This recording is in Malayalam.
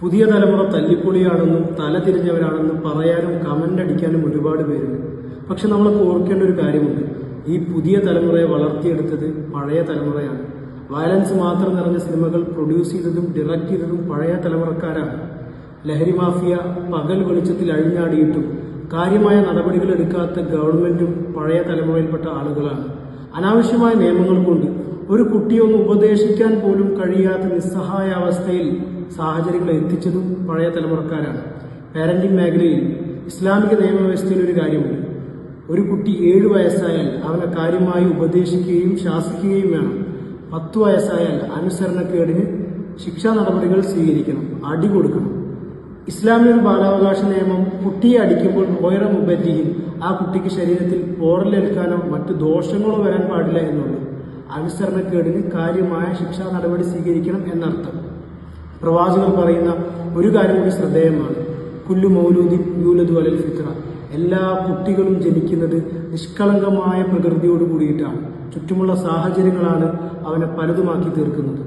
പുതിയ തലമുറ തല്ലിപ്പൊളിയാണെന്നും തലതിരിഞ്ഞവരാണെന്നും പറയാനും കമന്റ് അടിക്കാനും ഒരുപാട് പേരുണ്ട്. പക്ഷെ നമ്മൾ ഓർക്കേണ്ട ഒരു കാര്യമുണ്ട്, ഈ പുതിയ തലമുറയെ വളർത്തിയെടുത്തത് പഴയ തലമുറയാണ്. വയലൻസ് മാത്രം നിറഞ്ഞ സിനിമകൾ പ്രൊഡ്യൂസ് ചെയ്തതും ഡയറക്ട് ചെയ്തതും പഴയ തലമുറക്കാരാണ്. ലഹരി മാഫിയ പകൽ വെളിച്ചത്തിൽ അഴിഞ്ഞാടിയിട്ടും കാര്യമായ നടപടികൾ എടുക്കാത്ത ഗവൺമെന്റും പഴയ തലമുറയിൽപ്പെട്ട ആളുകളാണ്. അനാവശ്യമായ നിയമങ്ങൾ കൊണ്ട് ഒരു കുട്ടിയെ ഒന്ന് ഉപദേശിക്കാൻ പോലും കഴിയാത്ത നിസ്സഹായാവസ്ഥയിൽ സാഹചര്യങ്ങൾ എത്തിച്ചതും പഴയ തലമുറക്കാരാണ്. പാരന്റിംഗ് മേഖലയിൽ ഇസ്ലാമിക നിയമവ്യവസ്ഥയിൽ ഒരു കാര്യമുണ്ട്, ഒരു കുട്ടി 7 വയസ്സായാൽ അവനെ കാര്യമായി ഉപദേശിക്കുകയും ശാസിക്കുകയും വേണം. 10 വയസ്സായാൽ അനുസരണക്കേടിന് ശിക്ഷാ നടപടികൾ സ്വീകരിക്കണം, അടി കൊടുക്കണം. ഇസ്ലാമിക ബാലാവകാശ നിയമം കുട്ടിയെ അടിക്കുമ്പോൾ ഓയറ മുബറ്റിയും ആ കുട്ടിക്ക് ശരീരത്തിൽ പോറലേൽക്കാനോ മറ്റു ദോഷങ്ങളോ വരാൻ പാടില്ല എന്നുള്ളൂ. അനുസരണക്കേടിന് കാര്യമായ ശിക്ഷാ നടപടി സ്വീകരിക്കണം എന്നർത്ഥം. പ്രവാചകർ പറയുന്ന ഒരു കാര്യം കൂടി ശ്രദ്ധേയമാണ്, കുല്ലു മൗലൂദിൻ യൂലദു അലൽ ഫിത്ര. എല്ലാ കുട്ടികളും ജനിക്കുന്നത് നിഷ്കളങ്കമായ പ്രകൃതിയോട് കൂടിയിട്ടാണ്. ചുറ്റുമുള്ള സാഹചര്യങ്ങളാണ് അവനെ പലതുമാക്കി തീർക്കുന്നത്.